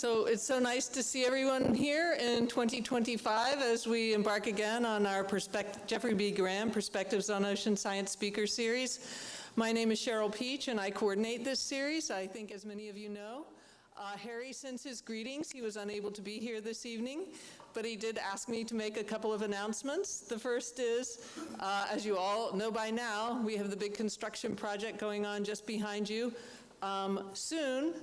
So it's so nice to see everyone here in 2025 as we embark again on our Jeffrey B. Graham Perspectives on Ocean Science Speaker Series. My name is Cheryl Peach and I coordinate this series. I think as many of you know, Harry sends his greetings. He was unable to be here this evening, but he did ask me to make a couple of announcements. The first is, as you all know by now, we have the big construction project going on just behind you. Soon,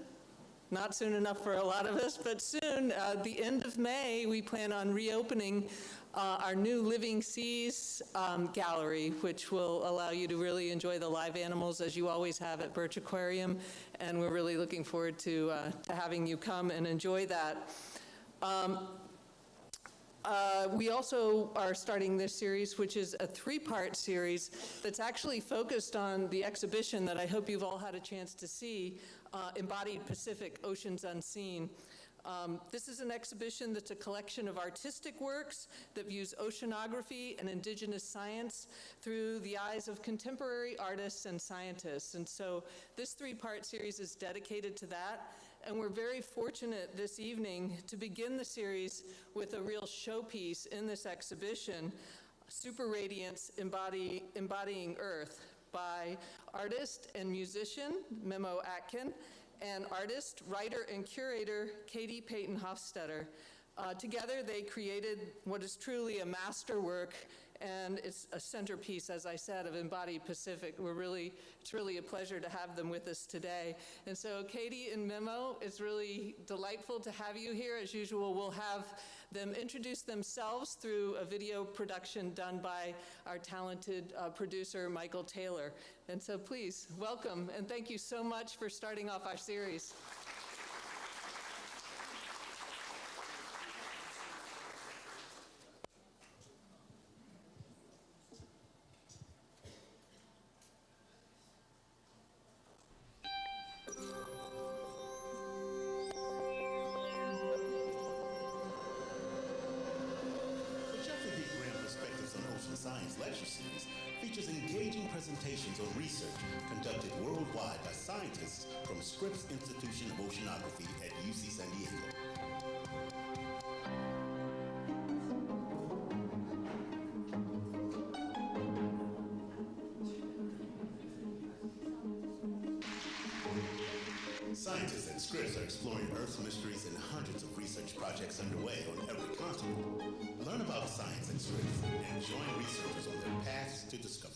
not soon enough for a lot of us, but soon, the end of May, we plan on reopening our new Living Seas gallery, which will allow you to really enjoy the live animals as you always have at Birch Aquarium, and we're really looking forward to having you come and enjoy that. We also are starting this series, which is a three-part series that's actually focused on the exhibition that I hope you've all had a chance to see, Embodied Pacific Oceans Unseen. This is an exhibition that's a collection of artistic works that views oceanography and indigenous science through the eyes of contemporary artists and scientists. And so this three-part series is dedicated to that. And we're very fortunate this evening to begin the series with a real showpiece in this exhibition, Superradiance, Embodying Earth, by artist and musician Memo Akten and artist, writer, and curator Peyton Hofstadter. Together they created what is truly a masterwork, and it's a centerpiece, as I said, of Embodied Pacific. It's really a pleasure to have them with us today. And so Katie and Memo, it's really delightful to have you here. As usual, we'll have them introduce themselves through a video production done by our talented producer, Michael Taylor. And so please, welcome, and thank you so much for starting off our series. Presentations on research conducted worldwide by scientists from Scripps Institution of Oceanography at UC San Diego. Scientists at Scripps are exploring Earth's mysteries and hundreds of research projects underway on every continent. Learn about science at Scripps and join researchers on their paths to discovery.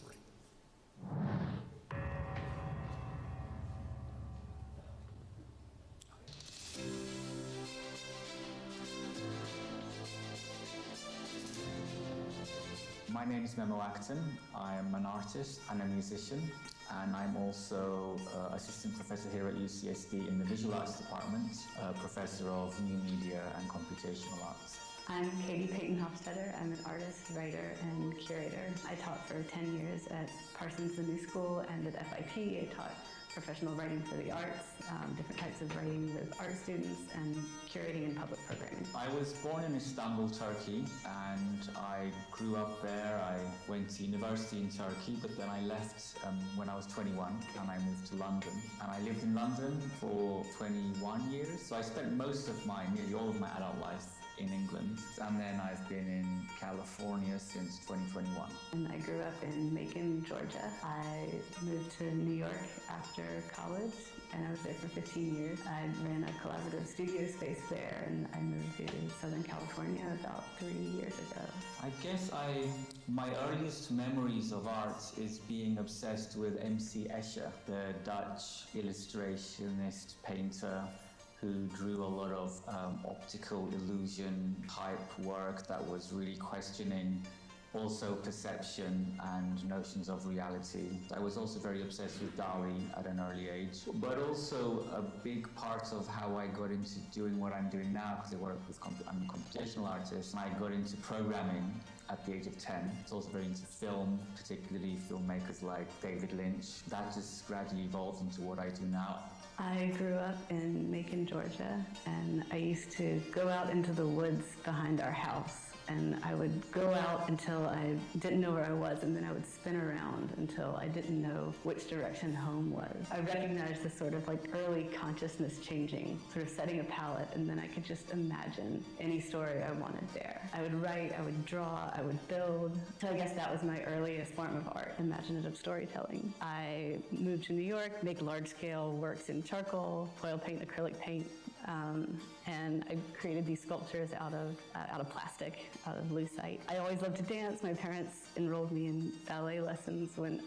My name is Memo Akten. I'm an artist and a musician, and I'm also assistant professor here at UCSD in the visual arts department, professor of new media and computational arts. I'm Peyton Hofstadter. I'm an artist, writer, and curator. I taught for 10 years at Parsons The New School and at FIT. I taught professional writing for the arts, different types of writing with art students, and curating and public programming. I was born in Istanbul, Turkey, and I grew up there. I went to university in Turkey, but then I left when I was 21 and I moved to London. And I lived in London for 21 years. So I spent nearly all of my adult life in England, and then I've been in California since 2021. And I grew up in Macon, Georgia. I moved to New York after college, and I was there for 15 years. I ran a collaborative studio space there, and I moved to Southern California about 3 years ago. I guess my earliest memories of art is being obsessed with M.C. Escher, the Dutch illustrationist painter who drew a lot of optical illusion type work that was really questioning also perception and notions of reality. I was also very obsessed with Dali at an early age, but also a big part of how I got into doing what I'm doing now, because I'm a computational artist, and I got into programming at the age of 10. I was also very into film, particularly filmmakers like David Lynch. That just gradually evolved into what I do now. I grew up in Macon, Georgia, and I used to go out into the woods behind our house And I would go out until I didn't know where I was, and then I would spin around until I didn't know which direction home was. I recognized this sort of like early consciousness changing, sort of setting a palette, and then I could just imagine any story I wanted there. I would write, I would draw, I would build. So I guess that was my earliest form of art, imaginative storytelling. I moved to New York, make large-scale works in charcoal, oil paint, acrylic paint, and I created these sculptures out of plastic, out of lucite. I always loved to dance. My parents enrolled me in ballet lessons when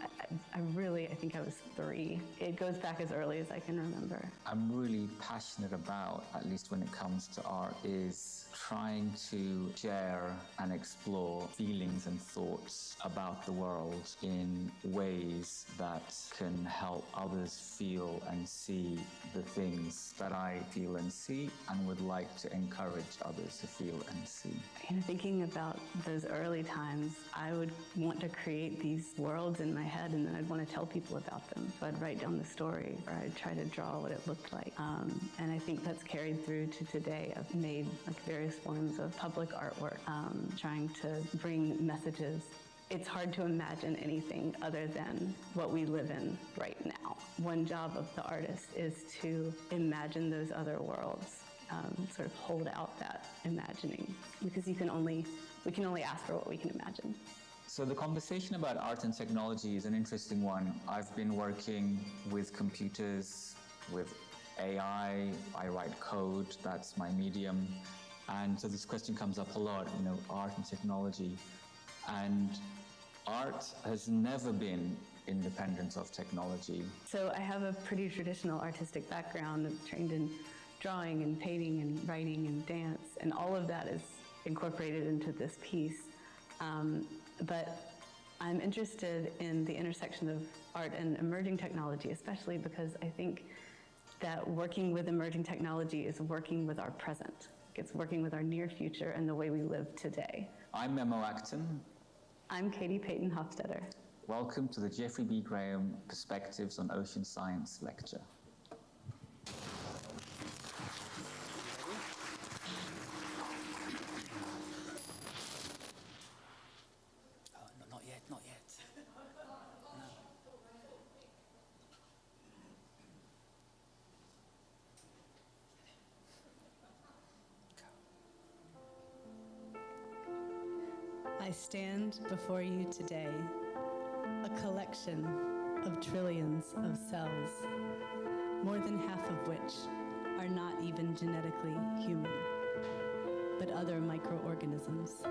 I think I was 3. It goes back as early as I can remember. I'm really passionate about, at least when it comes to art, is trying to share and explore feelings and thoughts about the world in ways that can help others feel and see the things that I feel and see, and would like to encourage others to feel and see. Thinking about those early times, I would want to create these worlds in my head, and then I'd want to tell people about them. So I'd write down the story, or I'd try to draw what it looked like. And I think that's carried through to today. I've made various forms of public artwork, trying to bring messages. It's hard to imagine anything other than what we live in right now. One job of the artist is to imagine those other worlds, sort of hold out that imagining, because we can only ask for what we can imagine. So the conversation about art and technology is an interesting one. I've been working with computers, with AI, I write code, that's my medium. And so this question comes up a lot, art and technology. And art has never been independent of technology. So I have a pretty traditional artistic background. I'm trained in drawing and painting and writing and dance, and all of that is incorporated into this piece. But I'm interested in the intersection of art and emerging technology, especially because I think that working with emerging technology is working with our present. It's working with our near future and the way we live today. I'm Memo Akten. I'm Peyton Hofstadter. Welcome to the Jeffrey B. Graham Perspectives on Ocean Science lecture. Not yet. I stand before you today, a collection of trillions of cells, more than half of which are not even genetically human, but other microorganisms.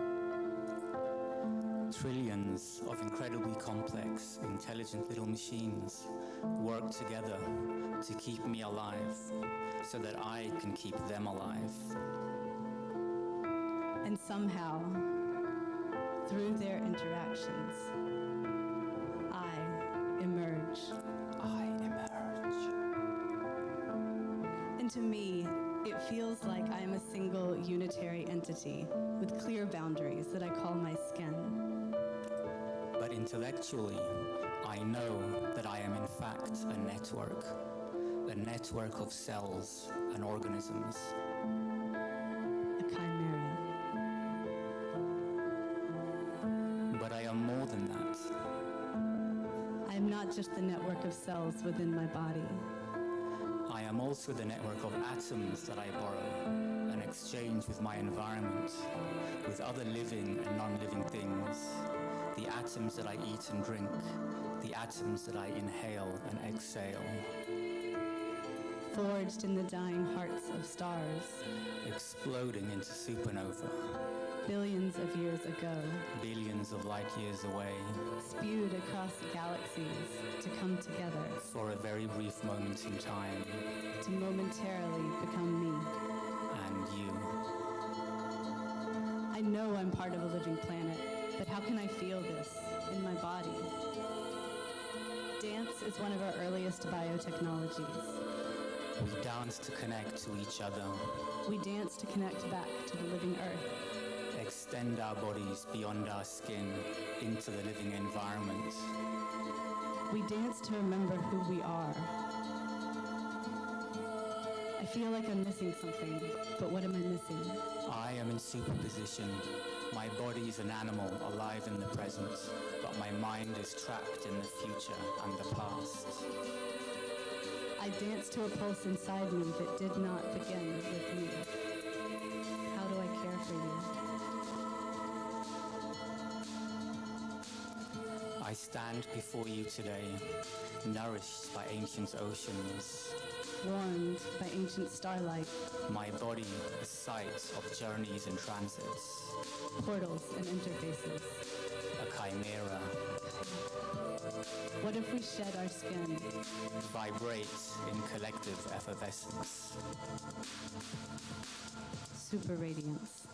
Trillions of incredibly complex, intelligent little machines work together to keep me alive so that I can keep them alive. And somehow, through their interactions, I emerge. And to me, it feels like I'm a single unitary entity with clear boundaries that I call my skin. But intellectually, I know that I am in fact a network of cells and organisms. A chimera. But I am more than that. I am not just the network of cells within my body. I am also the network of atoms that I borrow and exchange with my environment, with other living and non-living things, the atoms that I eat and drink, the atoms that I inhale and exhale. Forged in the dying hearts of stars, Exploding into supernova, billions of years ago, billions of light years away, spewed across galaxies to come together, for a very brief moment in time, to momentarily become me. and you. I know I'm part of a living planet, but how can I feel this in my body? Dance is one of our earliest biotechnologies. We dance to connect to each other, We dance to connect back to the living earth. extend our bodies beyond our skin into the living environment. We dance to remember who we are. I feel like I'm missing something, but what am I missing? I am in superposition My body is an animal alive in the present, but my mind is trapped in the future and the past. I dance to a pulse inside me that did not begin with me. How do I care for you? I stand before you today, nourished by ancient oceans. Warmed by ancient starlight, My body, a site of journeys and transits, portals and interfaces. a chimera, What if we shed our skin? vibrate in collective effervescence. Superradiance.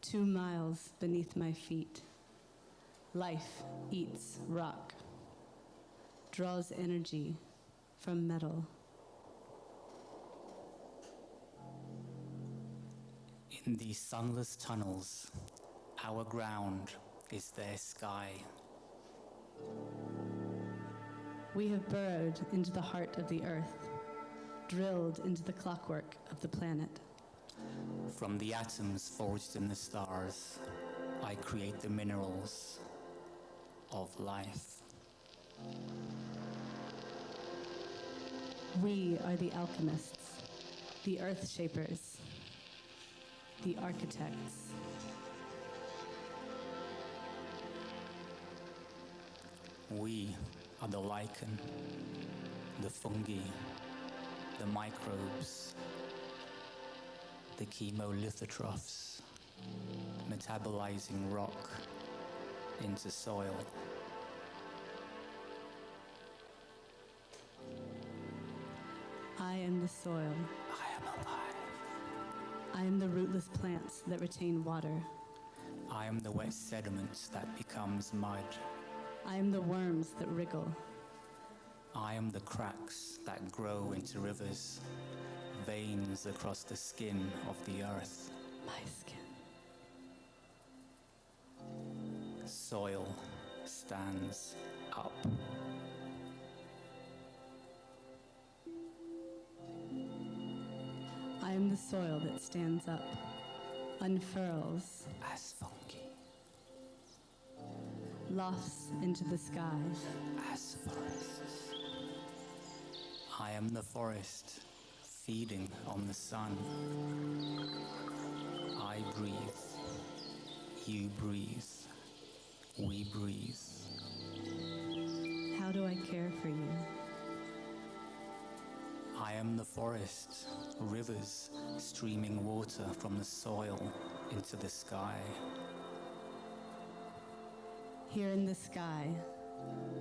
Two miles beneath my feet. Life eats rock, draws energy from metal. In these sunless tunnels, our ground is their sky. We have burrowed into the heart of the earth, drilled into the clockwork of the planet. From the atoms forged in the stars, I create the minerals of life. We are the alchemists, the earth shapers, the architects. We are the lichen, the fungi, the microbes, the chemolithotrophs, metabolizing rock into soil. I am the soil. I am alive. I am the rootless plants that retain water. I am the wet sediment that becomes mud. I am the worms that wriggle. I am the cracks that grow into rivers, veins across the skin of the earth. My skin. Soil stands up. I am the soil that stands up, unfurls, As fungi, lofts into the sky. as forests. I am the forest, feeding on the sun. I breathe, you breathe, we breathe. How do I care for you? I am the forest, rivers streaming water from the soil into the sky. Here in the sky,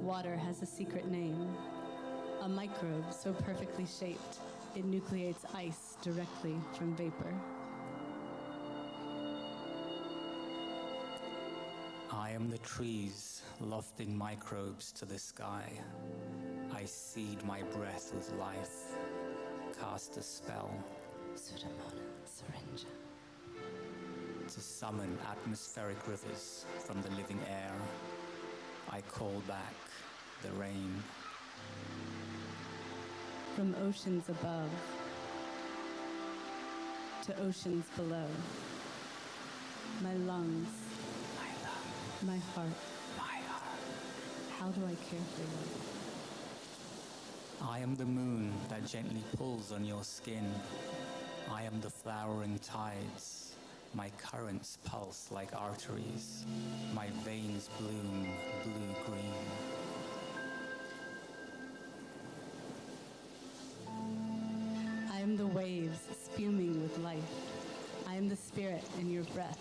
water has a secret name. A microbe so perfectly shaped, it nucleates ice directly from vapor. I am the trees lofting microbes to the sky. I seed my breath with life, cast a spell Pseudomonas syringa. to summon atmospheric rivers from the living air. I call back the rain. From oceans above to oceans below. My lungs, My love, my heart, my heart. how do I care for you? I am the moon that gently pulls on your skin. I am the flowering tides. My currents pulse like arteries. My veins bloom blue-green. I am the waves spuming with life. I am the spirit in your breath.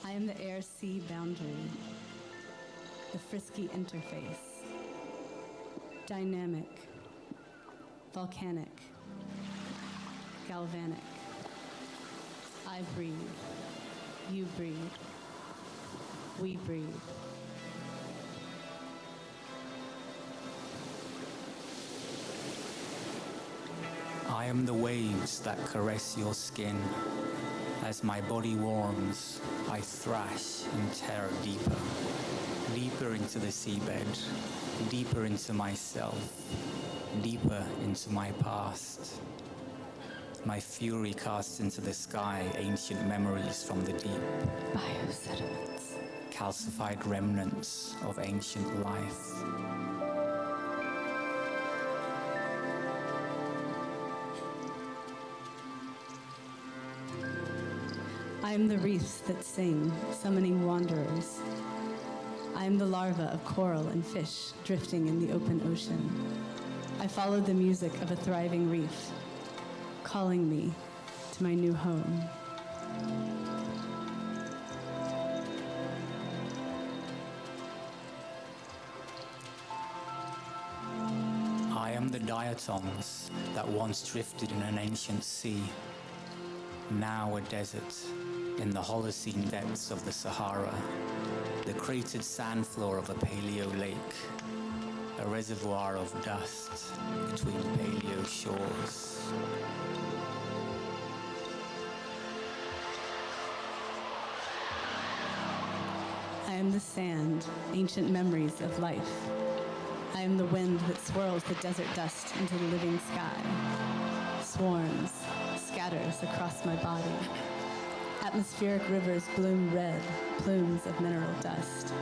I am the air-sea boundary, the frisky interface. Dynamic, volcanic, galvanic. I breathe, you breathe, we breathe. I am the waves that caress your skin. As my body warms, I thrash and tear deeper. deeper into the seabed, deeper into myself, deeper into my past. My fury casts into the sky ancient memories from the deep. Biosediments. Calcified remnants of ancient life. I am the reefs that sing, summoning wanderers. I am the larva of coral and fish drifting in the open ocean. I follow the music of a thriving reef, calling me to my new home. I am the diatoms that once drifted in an ancient sea, now a desert in the Holocene depths of the Sahara, the cratered sand floor of a paleo lake, a reservoir of dust between paleo shores. I am the sand, ancient memories of life. I am the wind that swirls the desert dust into the living sky. Swarms, scatters across my body. Atmospheric rivers bloom red, plumes of mineral dust,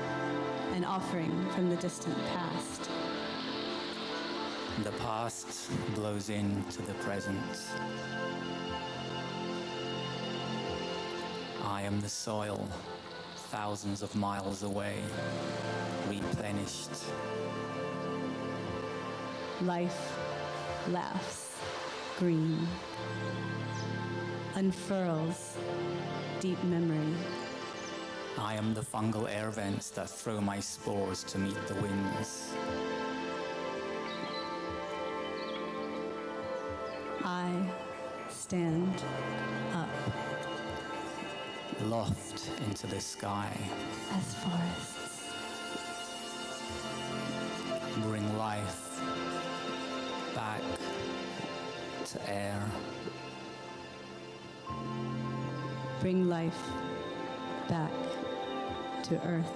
an offering from the distant past. The past blows into the present. I am the soil, thousands of miles away, replenished. Life laughs green, unfurls deep memory. I am the fungal air vents that throw my spores to meet the winds. I stand up Loft into the sky. as forests. Bring life back to air. Bring life back to earth.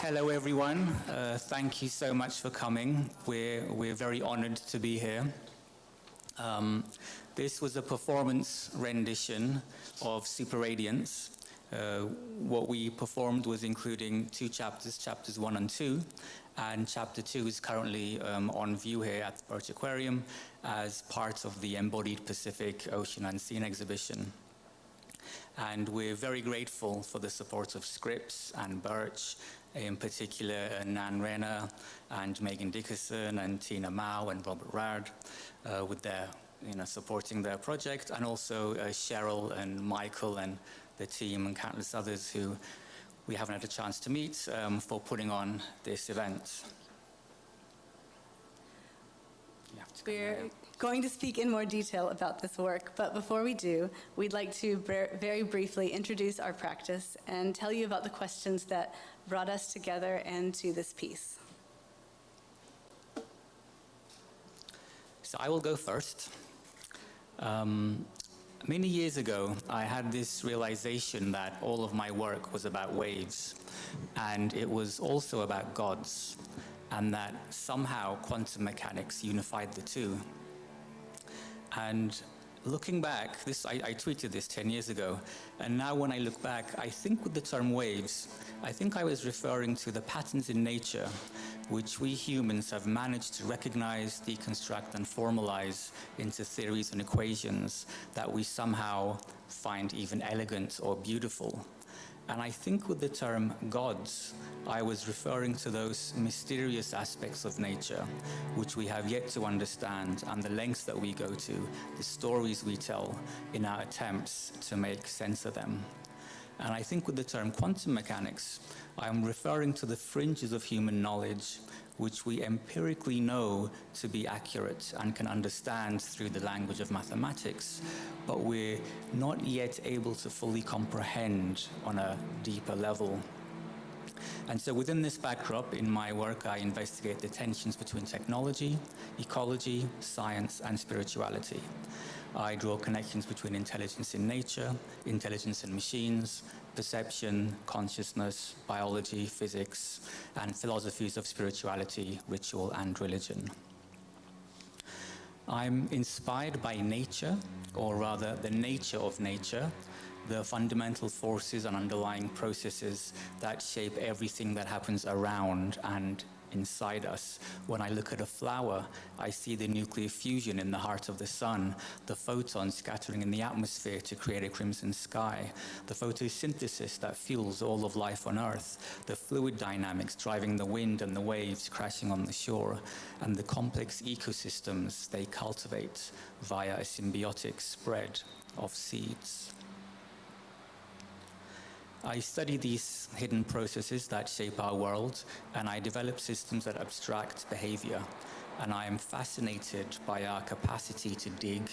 Hello, everyone. Thank you so much for coming. We're very honored to be here. This was a performance rendition of Superradiance. What we performed was including two chapters, chapters 1 and 2, and chapter 2 is currently on view here at the Birch Aquarium as part of the Embodied Pacific Ocean and Scene exhibition. And we're very grateful for the support of Scripps and Birch, in particular Nan Renner and Megan Dickerson and Tina Mao and Robert Raud with their, supporting their project, and also Cheryl and Michael and the team and countless others who we haven't had a chance to meet for putting on this event. We're going to speak in more detail about this work, but before we do, we'd like to very briefly introduce our practice and tell you about the questions that brought us together and to this piece. So I will go first. Many years ago, I had this realization that all of my work was about waves, and it was also about gods, and that somehow quantum mechanics unified the two. And looking back, I tweeted this 10 years ago, and now when I look back, I think with the term waves, I think I was referring to the patterns in nature which we humans have managed to recognize, deconstruct, and formalize into theories and equations that we somehow find even elegant or beautiful. And I think with the term gods, I was referring to those mysterious aspects of nature which we have yet to understand, and the lengths that we go to, the stories we tell in our attempts to make sense of them. And I think with the term quantum mechanics, I'm referring to the fringes of human knowledge which we empirically know to be accurate and can understand through the language of mathematics, but we're not yet able to fully comprehend on a deeper level. And so within this backdrop, in my work, I investigate the tensions between technology, ecology, science, and spirituality. I draw connections between intelligence in nature, intelligence in machines, perception, consciousness, biology, physics, and philosophies of spirituality, ritual, and religion. I'm inspired by nature, or rather the nature of nature, the fundamental forces and underlying processes that shape everything that happens around and inside us. When I look at a flower, I see the nuclear fusion in the heart of the sun, the photons scattering in the atmosphere to create a crimson sky, the photosynthesis that fuels all of life on Earth, the fluid dynamics driving the wind and the waves crashing on the shore, and the complex ecosystems they cultivate via a symbiotic spread of seeds. I study these hidden processes that shape our world, and I develop systems that abstract behavior. And I am fascinated by our capacity to dig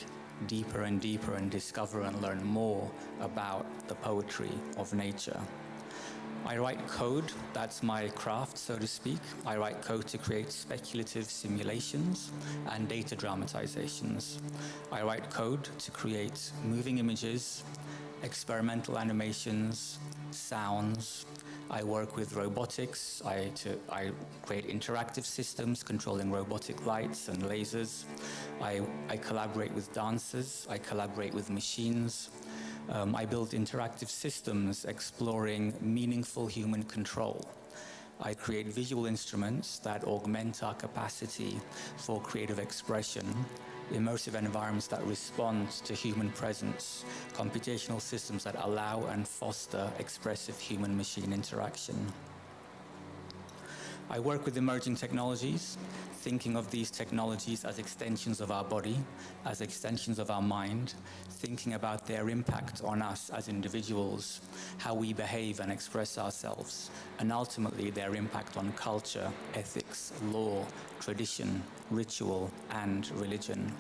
deeper and deeper and discover and learn more about the poetry of nature. I write code, that's my craft, so to speak. I write code to create speculative simulations and data dramatizations. I write code to create moving images, experimental animations, sounds. I work with robotics. I create interactive systems controlling robotic lights and lasers. I collaborate with dancers. I collaborate with machines. I build interactive systems exploring meaningful human control. I create visual instruments that augment our capacity for creative expression, immersive environments that respond to human presence, computational systems that allow and foster expressive human-machine interaction. I work with emerging technologies, thinking of these technologies as extensions of our body, as extensions of our mind, thinking about their impact on us as individuals, how we behave and express ourselves, and ultimately their impact on culture, ethics, law, tradition, ritual, and religion.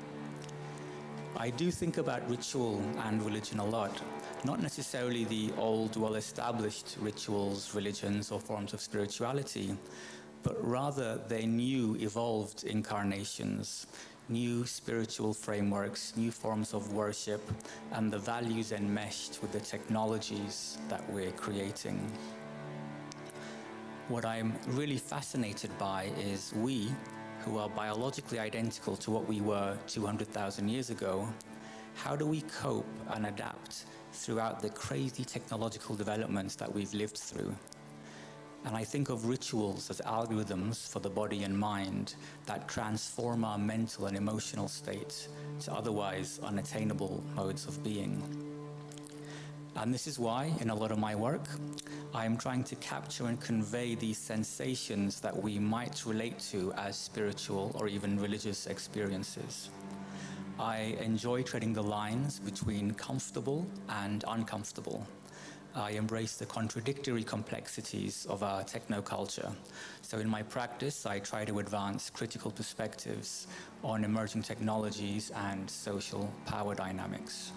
I do think about ritual and religion a lot, not necessarily the old, well-established rituals, religions, or forms of spirituality, but rather their new, evolved incarnations, new spiritual frameworks, new forms of worship, and the values enmeshed with the technologies that we're creating. What I'm really fascinated by is we, who are biologically identical to what we were 200,000 years ago, how do we cope and adapt throughout the crazy technological developments that we've lived through? And I think of rituals as algorithms for the body and mind that transform our mental and emotional state to otherwise unattainable modes of being. And this is why, in a lot of my work, I am trying to capture and convey these sensations that we might relate to as spiritual or even religious experiences. I enjoy treading the lines between comfortable and uncomfortable. I embrace the contradictory complexities of our technoculture. So in my practice, I try to advance critical perspectives on emerging technologies and social power dynamics.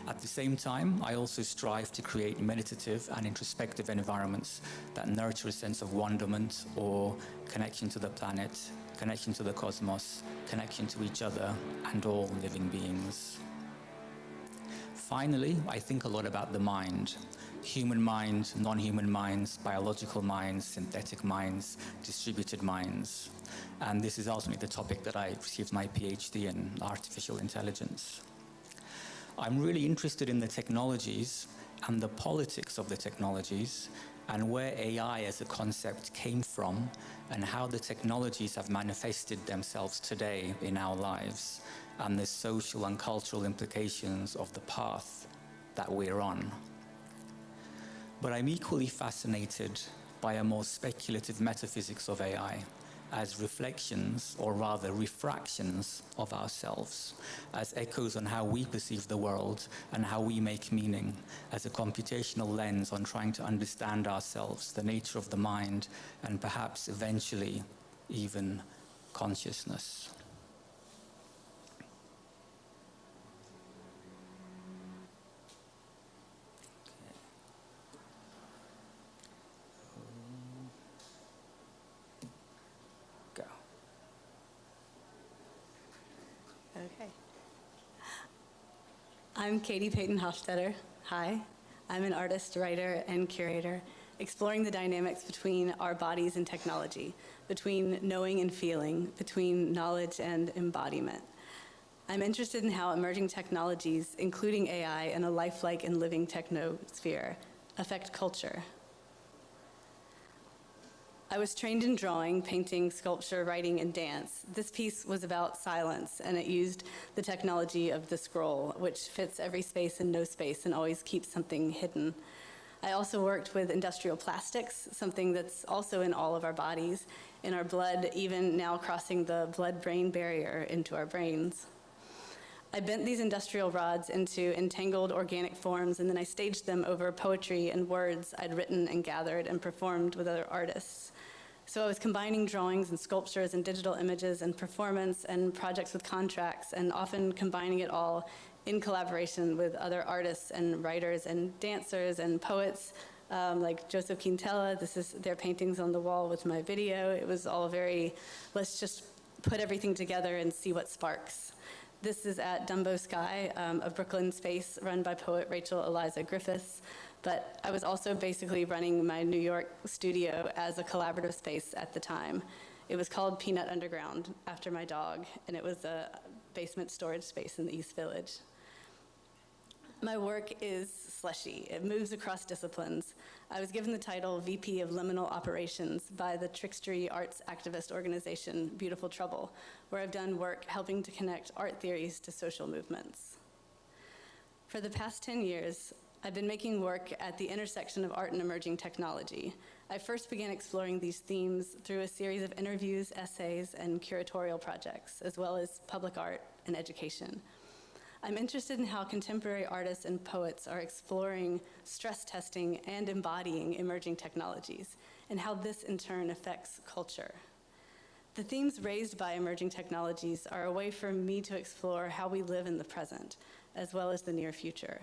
At the same time, I also strive to create meditative and introspective environments that nurture a sense of wonderment or connection to the planet, connection to the cosmos, connection to each other and all living beings. Finally, I think a lot about the mind. Human mind, non-human minds, biological minds, synthetic minds, distributed minds. And this is ultimately the topic that I received my PhD in, artificial intelligence. I'm really interested in the technologies and the politics of the technologies and where AI as a concept came from and how the technologies have manifested themselves today in our lives and the social and cultural implications of the path that we're on. But I'm equally fascinated by a more speculative metaphysics of AI as reflections, or rather refractions, of ourselves, as echoes on how we perceive the world and how we make meaning, as a computational lens on trying to understand ourselves, the nature of the mind, and perhaps eventually even consciousness. Okay. I'm Peyton Hofstadter. Hi. I'm an artist, writer, and curator, exploring the dynamics between our bodies and technology, between knowing and feeling, between knowledge and embodiment. I'm interested in how emerging technologies, including AI and a lifelike and living technosphere, affect culture. I was trained in drawing, painting, sculpture, writing, and dance. This piece was about silence, and it used the technology of the scroll, which fits every space and no space and always keeps something hidden. I also worked with industrial plastics, something that's also in all of our bodies, in our blood, even now crossing the blood-brain barrier into our brains. I bent these industrial rods into entangled organic forms, and then I staged them over poetry and words I'd written and gathered and performed with other artists. So I was combining drawings and sculptures and digital images and performance and projects with contracts, and often combining it all in collaboration with other artists and writers and dancers and poets, like Joseph Quintela. This is their paintings on the wall with my video. It was all very, let's just put everything together and see what sparks. This is at Dumbo Sky, a Brooklyn space run by poet Rachel Eliza Griffiths. But I was also basically running my New York studio as a collaborative space at the time. It was called Peanut Underground, after my dog, and it was a basement storage space in the East Village. My work is slushy. It moves across disciplines. I was given the title VP of Liminal Operations by the trickstery arts activist organization Beautiful Trouble, where I've done work helping to connect art theories to social movements. For the past 10 years, I've been making work at the intersection of art and emerging technology. I first began exploring these themes through a series of interviews, essays, and curatorial projects, as well as public art and education. I'm interested in how contemporary artists and poets are exploring stress testing and embodying emerging technologies, and how this in turn affects culture. The themes raised by emerging technologies are a way for me to explore how we live in the present, as well as the near future.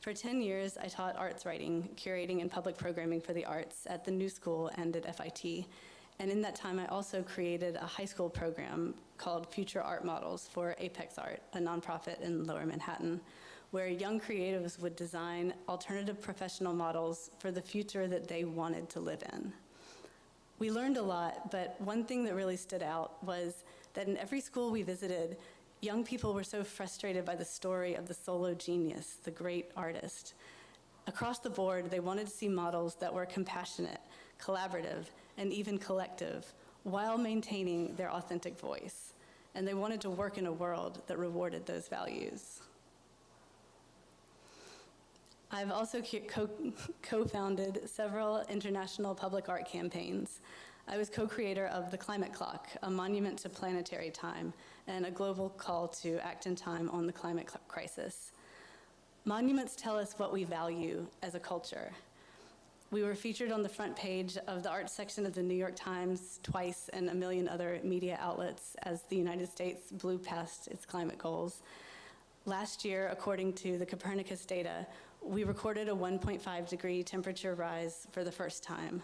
For 10 years, I taught arts writing, curating, and public programming for the arts at the New School and at FIT. And in that time, I also created a high school program called Future Art Models for Apex Art, a nonprofit in Lower Manhattan, where young creatives would design alternative professional models for the future that they wanted to live in. We learned a lot, but one thing that really stood out was that in every school we visited, young people were so frustrated by the story of the solo genius, the great artist. Across the board, they wanted to see models that were compassionate, collaborative, and even collective, while maintaining their authentic voice. And they wanted to work in a world that rewarded those values. I've also co-founded several international public art campaigns. I was co-creator of The Climate Clock, a monument to planetary time, and a global call to act in time on the climate crisis. Monuments tell us what we value as a culture. We were featured on the front page of the arts section of the New York Times twice and a million other media outlets as the United States blew past its climate goals. Last year, according to the Copernicus data, we recorded a 1.5 degree temperature rise for the first time.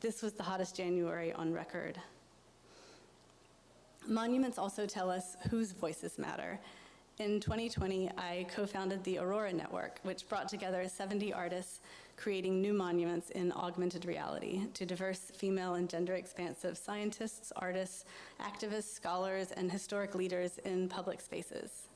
This was the hottest January on record. Monuments also tell us whose voices matter. In 2020, I co-founded the Aurora Network, which brought together 70 artists creating new monuments in augmented reality to diverse female and gender-expansive scientists, artists, activists, scholars, and historic leaders in public spaces.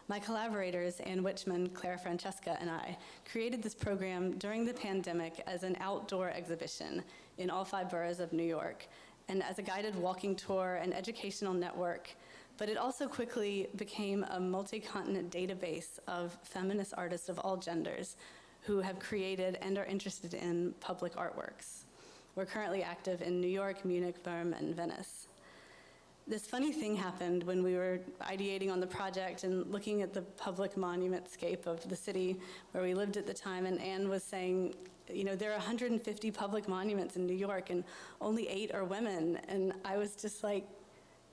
My collaborators, Ann Wichman, Claire Francesca, and I created this program during the pandemic as an outdoor exhibition in all 5 boroughs of New York, and as a guided walking tour and educational network. But it also quickly became a multi-continent database of feminist artists of all genders who have created and are interested in public artworks. We're currently active in New York, Munich, Bern, and Venice. This funny thing happened when we were ideating on the project and looking at the public monumentscape of the city where we lived at the time, and Anne was saying, you know, there are 150 public monuments in New York and only 8 are women. And I was just like,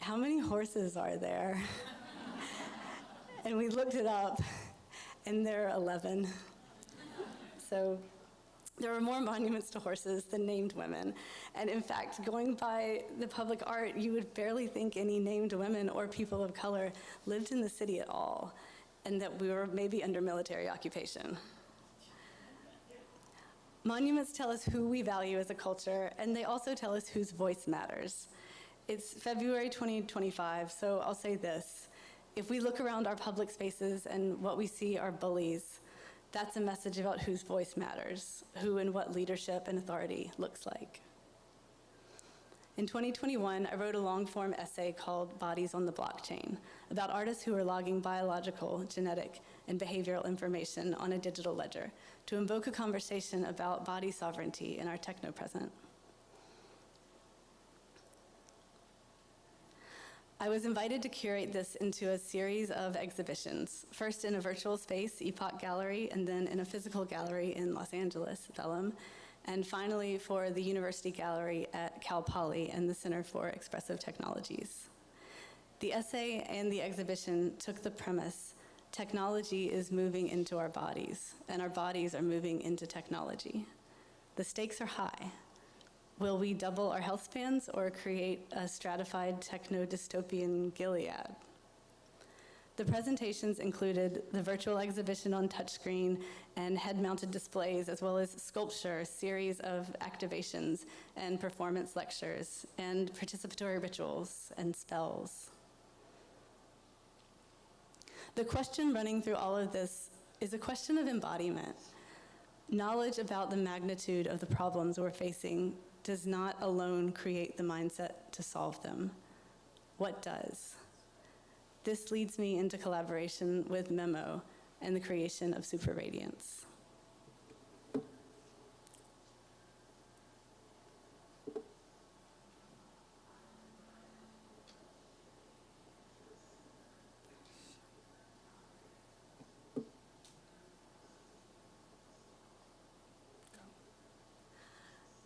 how many horses are there? And we looked it up, and there are 11. So there are more monuments to horses than named women. And in fact, going by the public art, you would barely think any named women or people of color lived in the city at all, and that we were maybe under military occupation. Monuments tell us who we value as a culture, and they also tell us whose voice matters. It's February 2025, so I'll say this. If we look around our public spaces and what we see are bullies, that's a message about whose voice matters, who and what leadership and authority looks like. In 2021, I wrote a long-form essay called Bodies on the Blockchain about artists who are logging biological, genetic, and behavioral information on a digital ledger to invoke a conversation about body sovereignty in our techno-present. I was invited to curate this into a series of exhibitions, first in a virtual space, Epoch Gallery, and then in a physical gallery in Los Angeles, Vellum, and finally for the University Gallery at Cal Poly and the Center for Expressive Technologies. The essay and the exhibition took the premise, technology is moving into our bodies, and our bodies are moving into technology. The stakes are high. Will we double our health spans or create a stratified techno-dystopian Gilead? The presentations included the virtual exhibition on touchscreen and head-mounted displays, as well as sculpture, a series of activations and performance lectures, and participatory rituals and spells. The question running through all of this is a question of embodiment. Knowledge about the magnitude of the problems we're facing does not alone create the mindset to solve them. What does? This leads me into collaboration with Memo and the creation of Superradiance.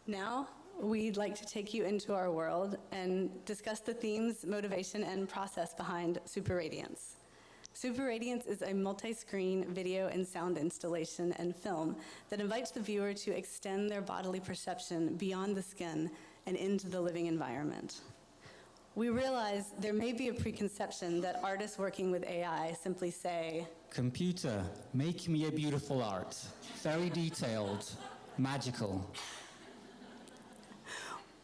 Now, we'd like to take you into our world and discuss the themes, motivation, and process behind Superradiance. Superradiance is a multi-screen video and sound installation and film that invites the viewer to extend their bodily perception beyond the skin and into the living environment. We realize there may be a preconception that artists working with AI simply say, "Computer, make me a beautiful art, very detailed, magical."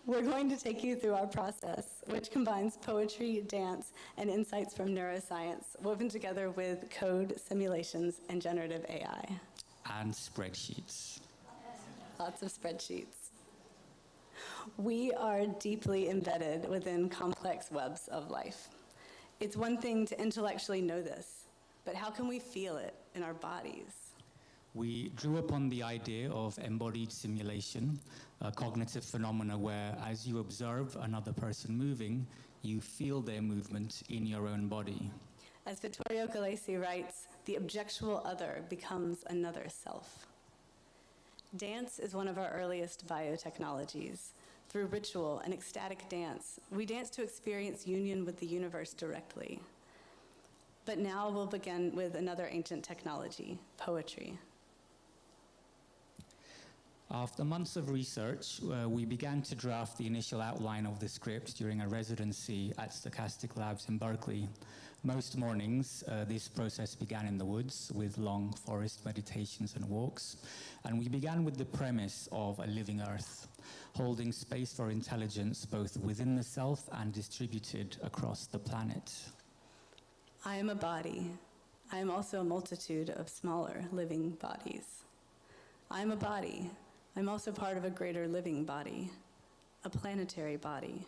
We're going to take you through our process, which combines poetry, dance, and insights from neuroscience, woven together with code, simulations, and generative AI. And spreadsheets. Lots of spreadsheets. We are deeply embedded within complex webs of life. It's one thing to intellectually know this, but how can we feel it in our bodies? We drew upon the idea of embodied simulation, a cognitive phenomena where, as you observe another person moving, you feel their movement in your own body. As Vittorio Galesi writes, the objectual other becomes another self. Dance is one of our earliest biotechnologies. Through ritual and ecstatic dance, we dance to experience union with the universe directly. But now we'll begin with another ancient technology, poetry. After months of research, we began to draft the initial outline of the script during a residency at Stochastic Labs in Berkeley. Most mornings, this process began in the woods with long forest meditations and walks, and we began with the premise of a living earth, holding space for intelligence both within the self and distributed across the planet. I am a body. I am also a multitude of smaller living bodies. I am a body. I'm also part of a greater living body, a planetary body.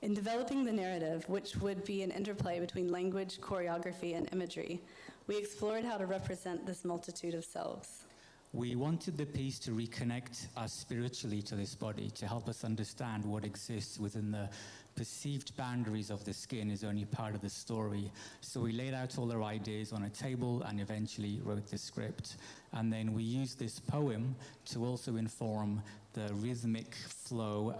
In developing the narrative, which would be an interplay between language, choreography, and imagery, we explored how to represent this multitude of selves. We wanted the piece to reconnect us spiritually to this body, to help us understand what exists within the perceived boundaries of the skin is only part of the story. So we laid out all our ideas on a table and eventually wrote the script. And then we used this poem to also inform the rhythmic flow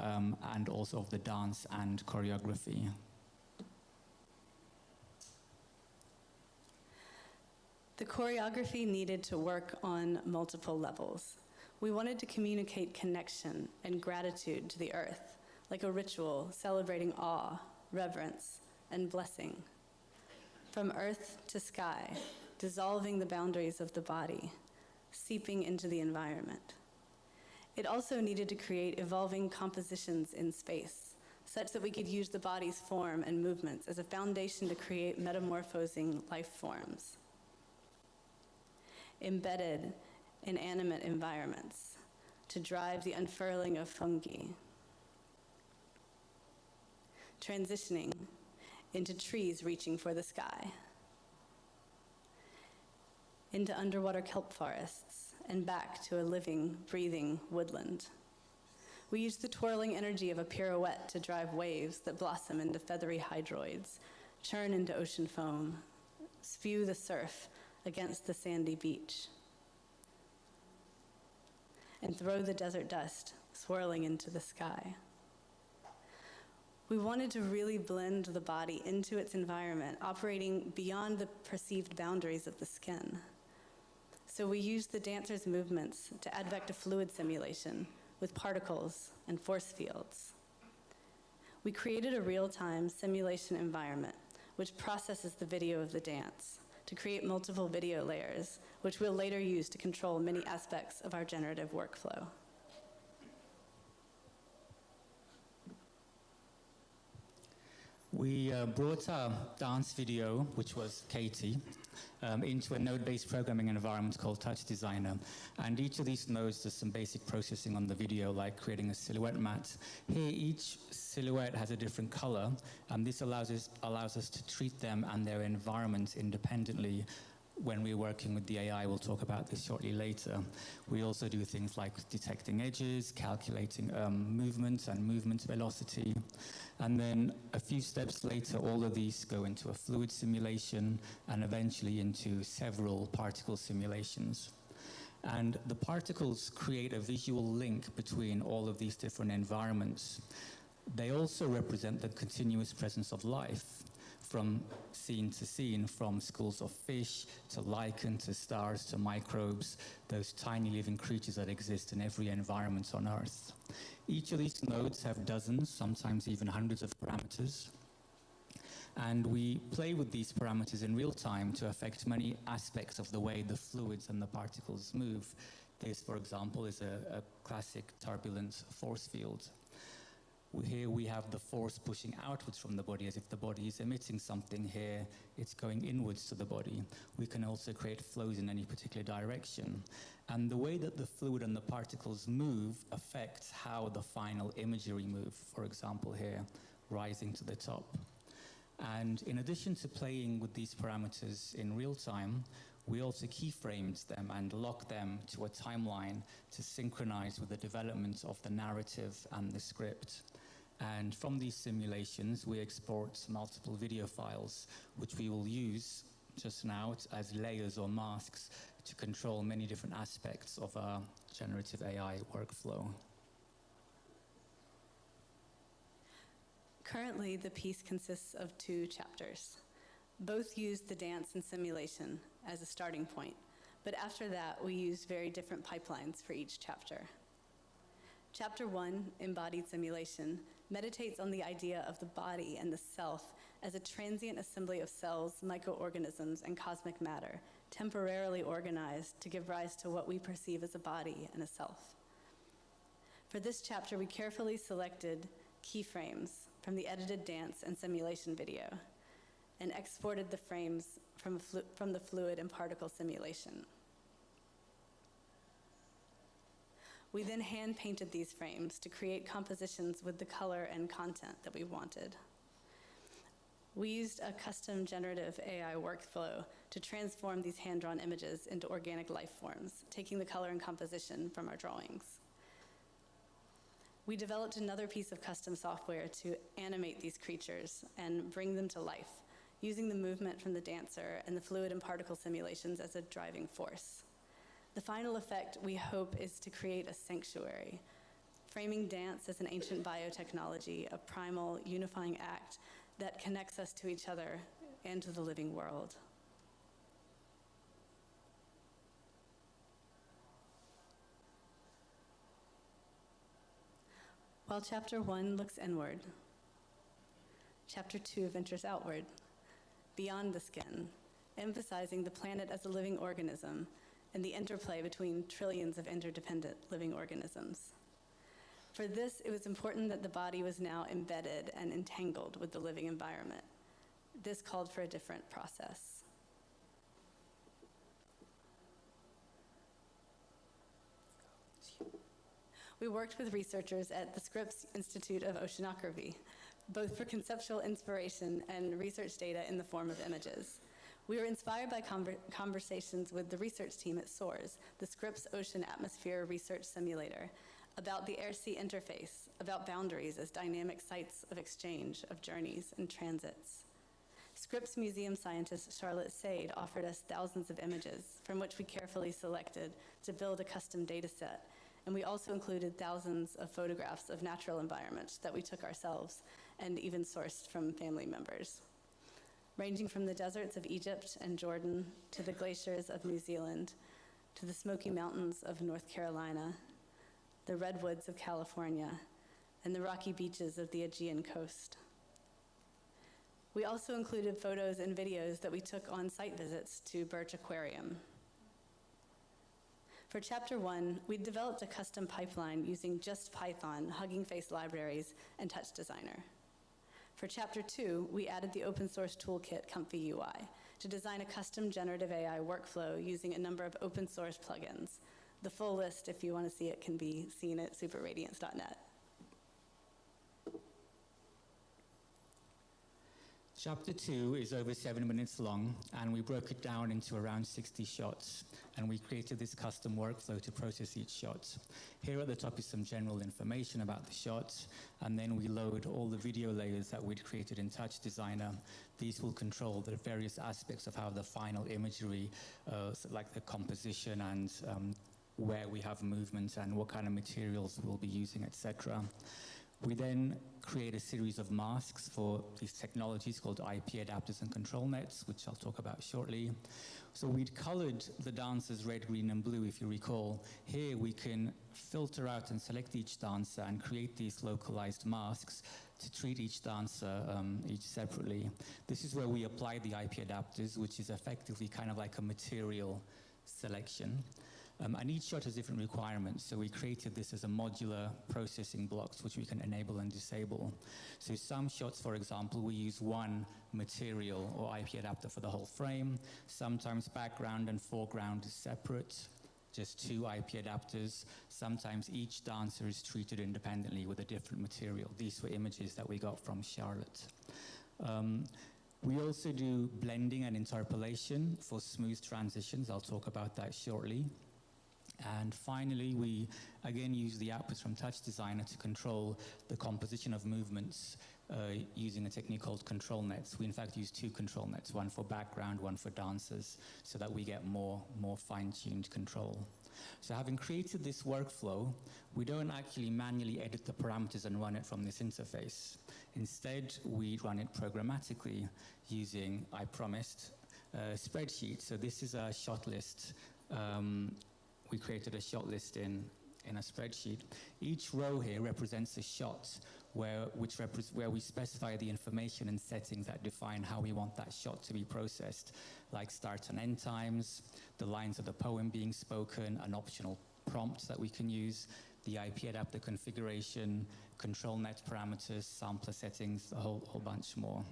and also of the dance and choreography. The choreography needed to work on multiple levels. We wanted to communicate connection and gratitude to the earth, like a ritual celebrating awe, reverence, and blessing. From earth to sky, dissolving the boundaries of the body, seeping into the environment. It also needed to create evolving compositions in space, such that we could use the body's form and movements as a foundation to create metamorphosing life forms. Embedded in animate environments to drive the unfurling of fungi. Transitioning into trees reaching for the sky. Into underwater kelp forests and back to a living, breathing woodland. We use the twirling energy of a pirouette to drive waves that blossom into feathery hydroids, churn into ocean foam, spew the surf against the sandy beach, and throw the desert dust swirling into the sky. We wanted to really blend the body into its environment, operating beyond the perceived boundaries of the skin. So we used the dancer's movements to add back to fluid simulation with particles and force fields. We created a real-time simulation environment which processes the video of the dance to create multiple video layers, which we'll later use to control many aspects of our generative workflow. We brought our dance video, which was Katie, into a node-based programming environment called Touch Designer. And each of these nodes does some basic processing on the video, like creating a silhouette mat. Here, each silhouette has a different color, and this allows us to treat them and their environment independently. When we're working with the AI, we'll talk about this shortly later. We also do things like detecting edges, calculating movement and movement velocity. And then a few steps later, all of these go into a fluid simulation and eventually into several particle simulations. And the particles create a visual link between all of these different environments. They also represent the continuous presence of life, from scene to scene, from schools of fish to lichen to stars to microbes, those tiny living creatures that exist in every environment on Earth. Each of these nodes have dozens, sometimes even hundreds of parameters. And we play with these parameters in real time to affect many aspects of the way the fluids and the particles move. This, for example, is a classic turbulent force field. Here we have the force pushing outwards from the body, as if the body is emitting something. Here it's going inwards to the body. We can also create flows in any particular direction. And the way that the fluid and the particles move affects how the final imagery move, for example here, rising to the top. And in addition to playing with these parameters in real time, we also keyframed them and locked them to a timeline to synchronize with the development of the narrative and the script. And from these simulations, we export multiple video files, which we will use just now as layers or masks to control many different aspects of our generative AI workflow. Currently, the piece consists of 2 chapters. Both use the dance and simulation as a starting point, but after that, we use very different pipelines for each chapter. Chapter 1, Embodied Simulation, meditates on the idea of the body and the self as a transient assembly of cells, microorganisms, and cosmic matter, temporarily organized to give rise to what we perceive as a body and a self. For this chapter, we carefully selected keyframes from the edited dance and simulation video and exported the frames from the fluid and particle simulation. We then hand-painted these frames to create compositions with the color and content that we wanted. We used a custom generative AI workflow to transform these hand-drawn images into organic life forms, taking the color and composition from our drawings. We developed another piece of custom software to animate these creatures and bring them to life, using the movement from the dancer and the fluid and particle simulations as a driving force. The final effect, we hope, is to create a sanctuary, framing dance as an ancient biotechnology, a primal, unifying act that connects us to each other and to the living world. While Chapter 1 looks inward, Chapter 2 ventures outward, beyond the skin, emphasizing the planet as a living organism and the interplay between trillions of interdependent living organisms. For this, it was important that the body was now embedded and entangled with the living environment. This called for a different process. We worked with researchers at the Scripps Institute of Oceanography, both for conceptual inspiration and research data in the form of images. We were inspired by conversations with the research team at SOARS, the Scripps Ocean Atmosphere Research Simulator, about the air-sea interface, about boundaries as dynamic sites of exchange, of journeys and transits. Scripps Museum scientist Charlotte Sade offered us thousands of images from which we carefully selected to build a custom data set. And we also included thousands of photographs of natural environments that we took ourselves and even sourced from family members. Ranging from the deserts of Egypt and Jordan to the glaciers of New Zealand, to the Smoky Mountains of North Carolina, the redwoods of California, and the rocky beaches of the Aegean coast. We also included photos and videos that we took on site visits to Birch Aquarium. For Chapter 1, we developed a custom pipeline using just Python, Hugging Face libraries, and Touch Designer. For Chapter 2, we added the open source toolkit Comfy UI to design a custom generative AI workflow using a number of open source plugins. The full list, if you want to see it, can be seen at superradiance.net. Chapter 2 is over 7 minutes long, and we broke it down into around 60 shots, and we created this custom workflow to process each shot. Here at the top is some general information about the shot, and then we load all the video layers that we'd created in Touch Designer. These will control the various aspects of how the final imagery, like the composition and where we have movement and what kind of materials we'll be using, etc. We then create a series of masks for these technologies called IP adapters and control nets, which I'll talk about shortly. So we'd colored the dancers red, green, and blue, if you recall. Here we can filter out and select each dancer and create these localized masks to treat each dancer each separately. This is where we apply the IP adapters, which is effectively kind of like a material selection. And each shot has different requirements, so we created this as a modular processing blocks which we can enable and disable. So some shots, for example, we use one material or IP adapter for the whole frame. Sometimes background and foreground is separate, just two IP adapters. Sometimes each dancer is treated independently with a different material. These were images that we got from Charlotte. We also do blending and interpolation for smooth transitions. I'll talk about that shortly. And finally, we again use the outputs from Touch Designer to control the composition of movements using a technique called control nets. We in fact use two control nets, one for background, one for dancers, so that we get more fine-tuned control. So having created this workflow, we don't actually manually edit the parameters and run it from this interface. Instead, we run it programmatically using, I promised, a spreadsheet. So this is a shot list. We created a shot list in a spreadsheet. Each row here represents a shot where we specify the information and settings that define how we want that shot to be processed, like start and end times, the lines of the poem being spoken, an optional prompt that we can use, the IP adapter configuration, control net parameters, sampler settings, a whole bunch more.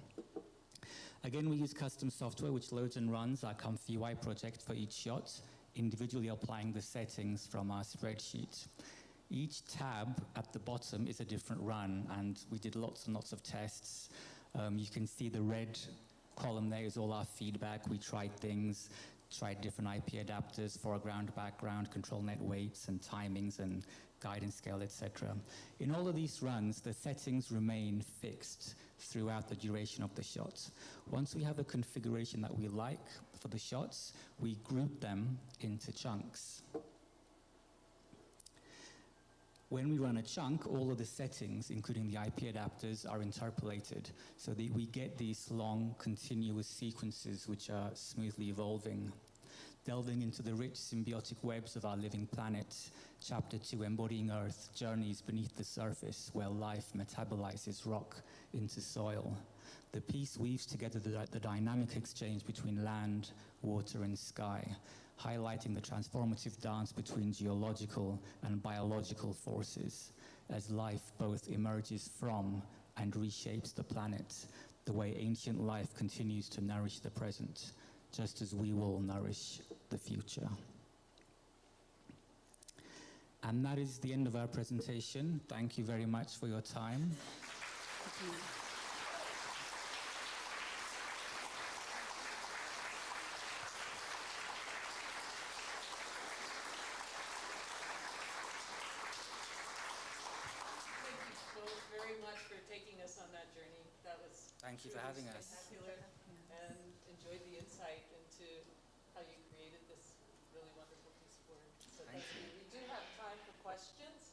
Again, we use custom software which loads and runs our Comfy UI project for each shot, individually applying the settings from our spreadsheet. Each tab at the bottom is a different run, and we did lots and lots of tests. You can see the red column there is all our feedback. We tried things, tried different IP adapters, foreground, background, control net weights and timings and guidance scale, etc. In all of these runs, the settings remain fixed throughout the duration of the shot. Once we have a configuration that we like for the shots, we group them into chunks. When we run a chunk, all of the settings, including the IP adapters, are interpolated so that we get these long, continuous sequences which are smoothly evolving. Delving into the rich symbiotic webs of our living planet, Chapter 2, Embodying Earth, journeys beneath the surface where life metabolizes rock into soil. The piece weaves together the dynamic exchange between land, water, and sky, highlighting the transformative dance between geological and biological forces as life both emerges from and reshapes the planet, the way ancient life continues to nourish the present, just as we will nourish the future. And that is the end of our presentation. Thank you very much for your time. Thank you. Thank you for having us. Spectacular, and enjoyed the insight into how you created this really wonderful piece of work. So thank you. We do have time for questions.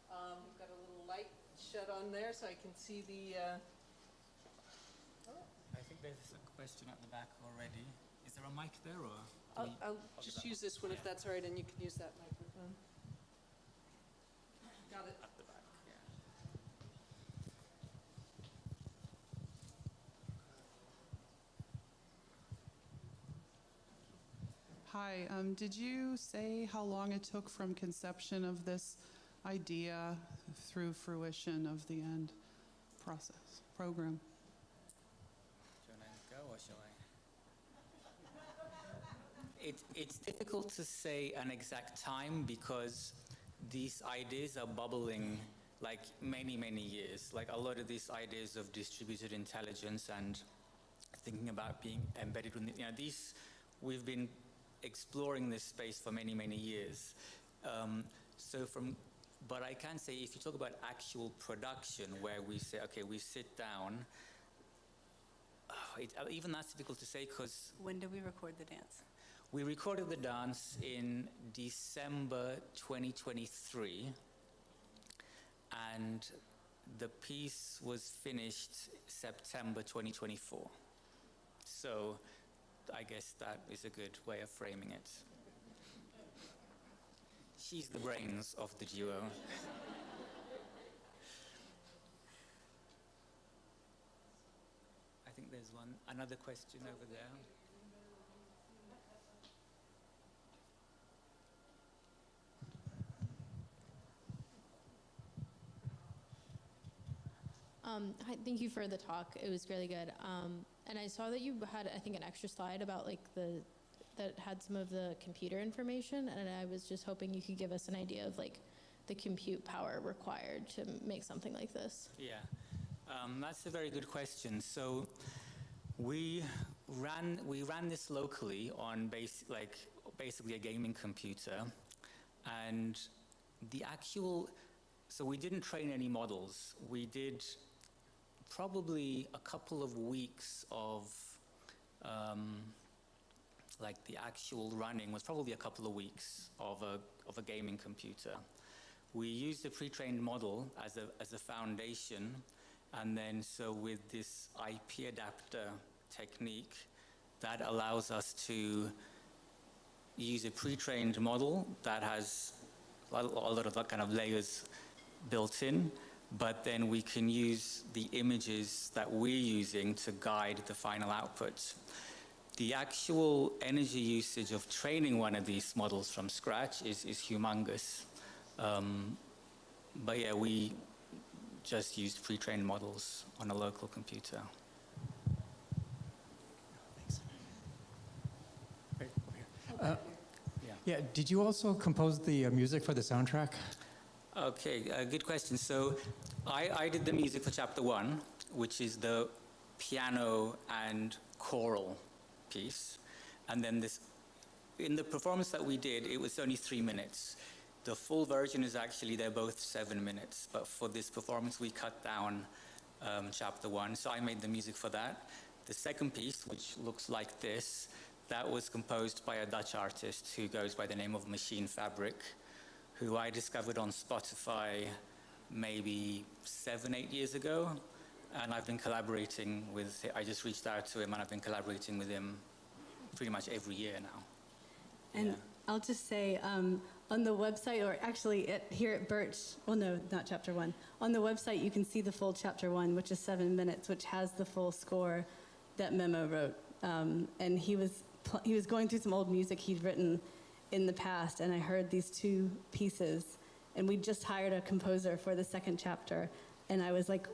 We've got a little light shut on there so I can see the... I think there's a question at the back already. Is there a mic there, or? I'll just use this one if that's all right, and you can use that microphone. Got it. At the back, yeah. Hi, did you say how long it took from conception of this idea through fruition of the end program? Do you want to go, or shall I? It's difficult to say an exact time because these ideas are bubbling like many, many years. Like a lot of these ideas of distributed intelligence and thinking about being embedded in, these, we've been exploring this space for many, many years. But I can say if you talk about actual production where we say, okay, we sit down, even that's difficult to say because... When did we record the dance? We recorded the dance in December 2023, and the piece was finished September 2024. So I guess that is a good way of framing it. She's the brains of the duo. I think there's another question over there. Hi, thank you for the talk. It was really good. And I saw that you had, I think, an extra slide about that had some of the computer information, and I was just hoping you could give us an idea of the compute power required to make something like this. Yeah, that's a very good question. So we ran this locally on basically a gaming computer, and so we didn't train any models. We did probably a couple of weeks of the actual running was probably a couple of weeks of a gaming computer. We used a pre-trained model as a foundation, and then so with this IP adapter technique, that allows us to use a pre-trained model that has a lot of that kind of layers built in, but then we can use the images that we're using to guide the final output. The actual energy usage of training one of these models from scratch is humongous. But yeah, we just used pre-trained models on a local computer. Thanks. Yeah, did you also compose the music for the soundtrack? Okay, good question. So I did the music for Chapter 1, which is the piano and choral piece. And then this, in the performance that we did, it was only 3 minutes. The full version is actually, they're both 7 minutes, but for this performance we cut down chapter 1, so I made the music for that. The second piece, which looks like this, that was composed by a Dutch artist who goes by the name of Machine Fabric, who I discovered on Spotify maybe 7-8 years ago, and I've been collaborating with, I just reached out to him and I've been collaborating with him pretty much every year now. And Yeah. I'll just say, on the website, or actually here at Birch, well, no, not chapter 1. On the website, you can see the full chapter 1, which is 7 minutes, which has the full score that Memo wrote. And he was going through some old music he'd written in the past, and I heard these 2 pieces, and we just hired a composer for the second chapter, and I was like,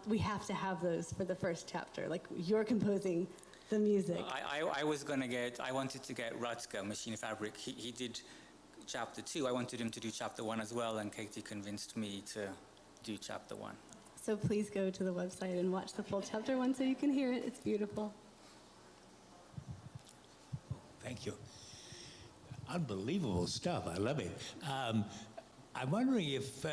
we have to have those for the first chapter. Like, you're composing the music. I wanted to get Rutger, Machine Fabric. He did chapter 2. I wanted him to do chapter 1 as well, and Katie convinced me to do chapter 1. So please go to the website and watch the full chapter 1 so you can hear it. It's beautiful. Thank you. Unbelievable stuff. I love it. I'm wondering if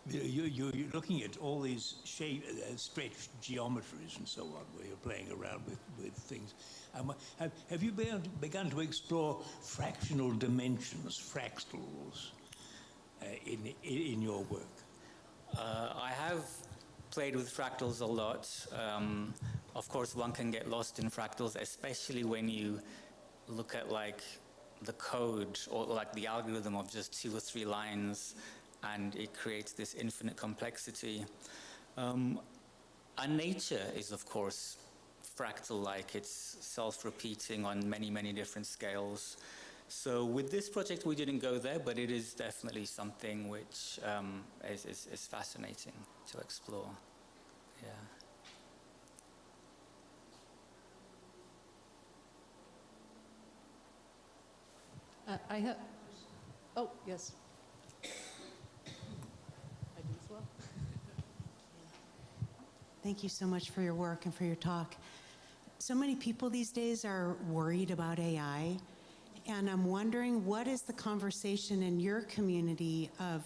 you're looking at all these stretched geometries and so on, where you're playing around with things. Have you begun to explore fractional dimensions, fractals, in your work? I have played with fractals a lot. Of course, one can get lost in fractals, especially when you look at like the code or like the algorithm of just 2 or 3 lines, and it creates this infinite complexity. And nature is, of course, fractal-like. It's self-repeating on many, many different scales. So with this project, we didn't go there, but it is definitely something which is fascinating to explore. Yeah. I have, oh, yes. I do as well. Thank you so much for your work and for your talk. So many people these days are worried about AI, and I'm wondering, what is the conversation in your community of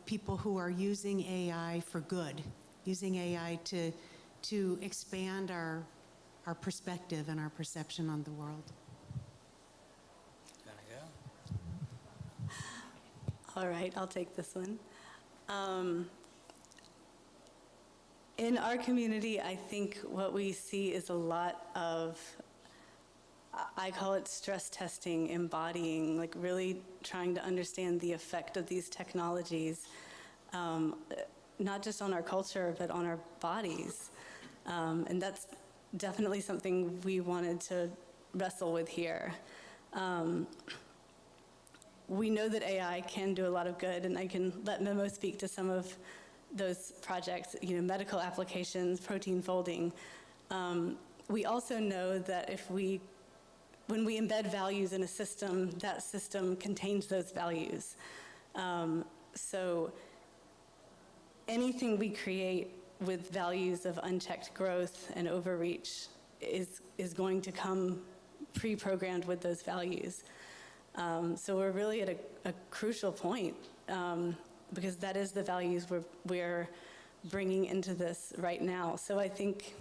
people who are using AI for good, using AI to expand our perspective and our perception on the world? All right, I'll take this one. In our community, I think what we see is a lot of, I call it stress testing, embodying, like really trying to understand the effect of these technologies, not just on our culture, but on our bodies. And that's definitely something we wanted to wrestle with here. We know that AI can do a lot of good, and I can let Memo speak to some of those projects, medical applications, protein folding. We also know that when we embed values in a system, that system contains those values. So anything we create with values of unchecked growth and overreach is going to come pre-programmed with those values. So we're really at a crucial point, because that is the values we're bringing into this right now. So I think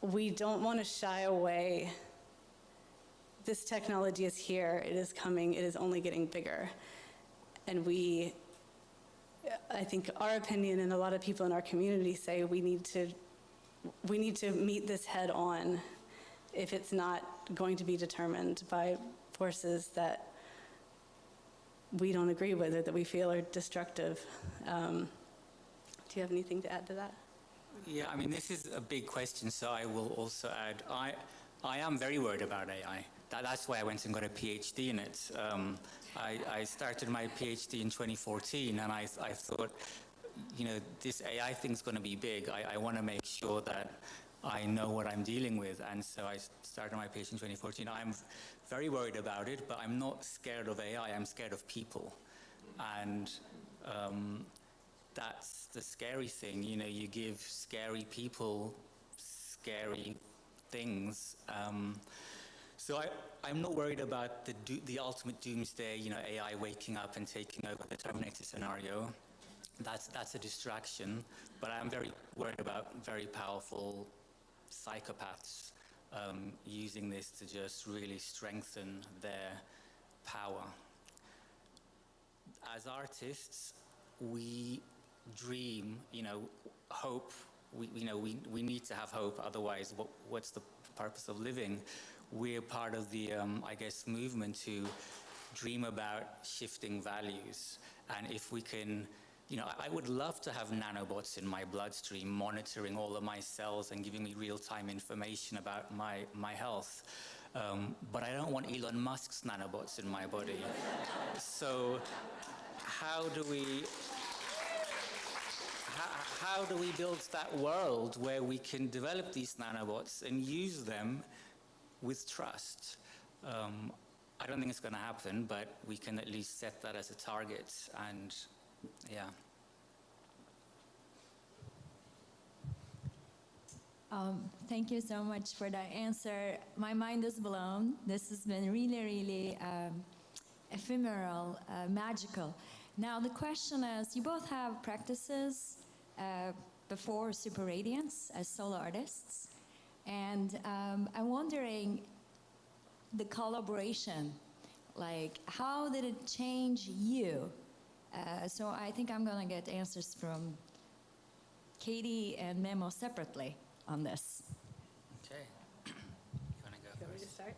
we don't want to shy away. This technology is here, it is coming, it is only getting bigger. And I think our opinion and a lot of people in our community say we need to meet this head on if it's not going to be determined by forces that we don't agree with or that we feel are destructive. Do you have anything to add to that? Yeah, I mean, this is a big question, so I will also add, I am very worried about AI. That's why I went and got a PhD in it. I started my PhD in 2014, and I thought, this AI thing's going to be big. I want to make sure that I know what I'm dealing with, and so I started my PhD in 2014. I'm very worried about it, but I'm not scared of AI, I'm scared of people. And that's the scary thing. You know, you give scary people scary things. So I'm not worried about the ultimate doomsday, you know, AI waking up and taking over the Terminator scenario. That's a distraction. But I'm very worried about very powerful psychopaths using this to just really strengthen their power. As artists, we dream, you know, hope. We need to have hope. Otherwise, what's the purpose of living? We're part of the, I guess, movement to dream about shifting values. And if we can, you know, I would love to have nanobots in my bloodstream monitoring all of my cells and giving me real-time information about my health. But I don't want Elon Musk's nanobots in my body. So how do we build that world where we can develop these nanobots and use them with trust? I don't think it's going to happen, but we can at least set that as a target, and yeah. Thank you so much for that answer. My mind is blown. This has been really, really ephemeral, magical. Now the question is, you both have practices before Superradiance as solo artists, and I'm wondering the collaboration, like how did it change you? So I think I'm going to get answers from Katie and Memo separately on this. Okay. You want to go first? Want me to start?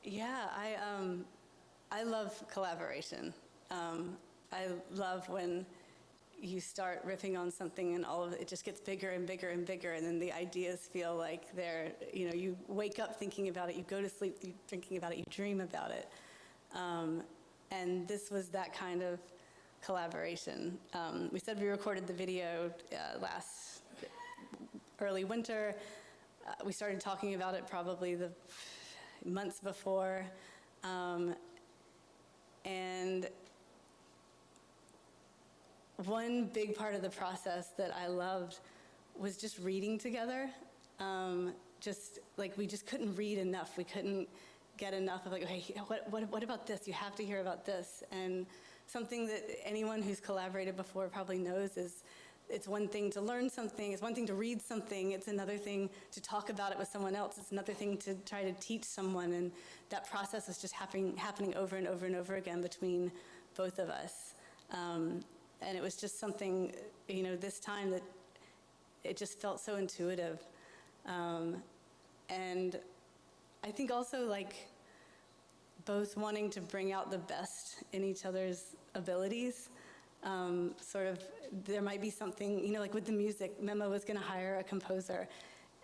Yeah, I love collaboration. I love when you start riffing on something and all of it just gets bigger and bigger and bigger, and then the ideas feel like they're, you know, you wake up thinking about it, you go to sleep thinking about it, you dream about it. And this was that kind of collaboration. We said we recorded the video last early winter. We started talking about it probably the months before. And one big part of the process that I loved was just reading together. Just like we just couldn't read enough. We couldn't get enough of like, hey, what about this? You have to hear about this. And something that anyone who's collaborated before probably knows is it's one thing to learn something, it's one thing to read something, it's another thing to talk about it with someone else, it's another thing to try to teach someone, and that process was just happening over and over and over again between both of us. And it was just something, you know, this time that it just felt so intuitive. And I think also like both wanting to bring out the best in each other's abilities. Sort of, there might be something, you know, like with the music, Memo was going to hire a composer,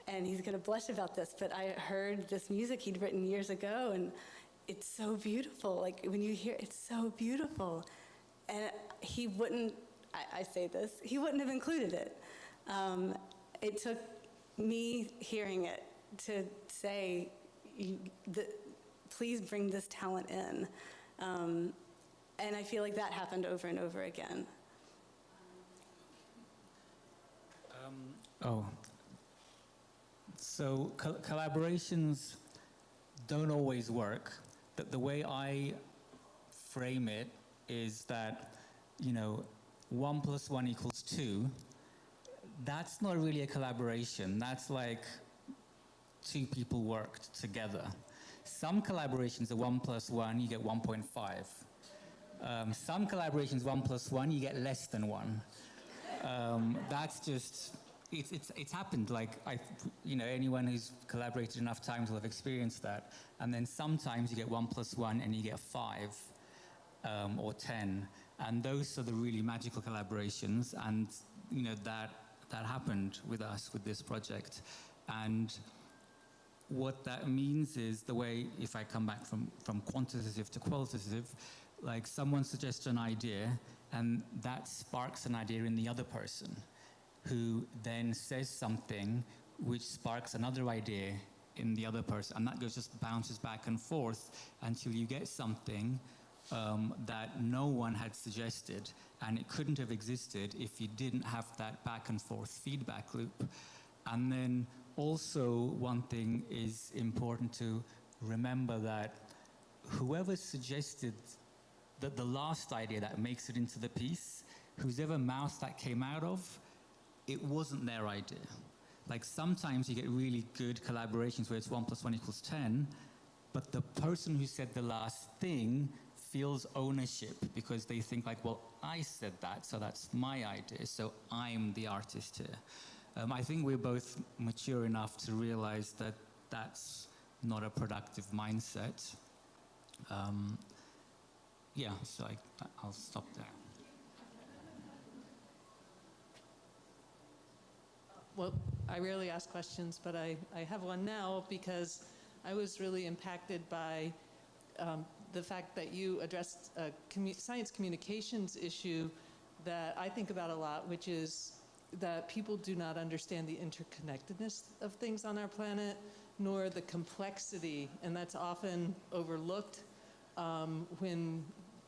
and he's going to blush about this, but I heard this music he'd written years ago, and it's so beautiful. Like, when you hear it's so beautiful. And he wouldn't, I say this, he wouldn't have included it. It took me hearing it to say, please bring this talent in. And I feel like that happened over and over again. So collaborations don't always work. The way I frame it is that, you know, 1 + 1 = 2. That's not really a collaboration. That's like two people worked together. Some collaborations are 1 + 1, you get 1.5. Some collaborations, 1 + 1, you get less than 1. That's just, it's happened. Like, you know, anyone who's collaborated enough times will have experienced that. And then sometimes you get 1 + 1 and you get 5 or 10. And those are the really magical collaborations. And, you know, that happened with us with this project. And what that means is the way, if I come back from quantitative to qualitative, like someone suggests an idea and that sparks an idea in the other person, who then says something which sparks another idea in the other person, and that just bounces back and forth until you get something that no one had suggested, and it couldn't have existed if you didn't have that back and forth feedback loop. And then also one thing is important to remember, that whoever suggested that the last idea that makes it into the piece, whoever mouth that came out of, it wasn't their idea. Like sometimes you get really good collaborations where it's 1 + 1 = 10, but the person who said the last thing feels ownership because they think like, well, I said that, so that's my idea, so I'm the artist here. I think we're both mature enough to realize that that's not a productive mindset. Yeah, so I'll stop there. Well, I rarely ask questions, but I have one now because I was really impacted by the fact that you addressed a science communications issue that I think about a lot, which is that people do not understand the interconnectedness of things on our planet, nor the complexity, and that's often overlooked when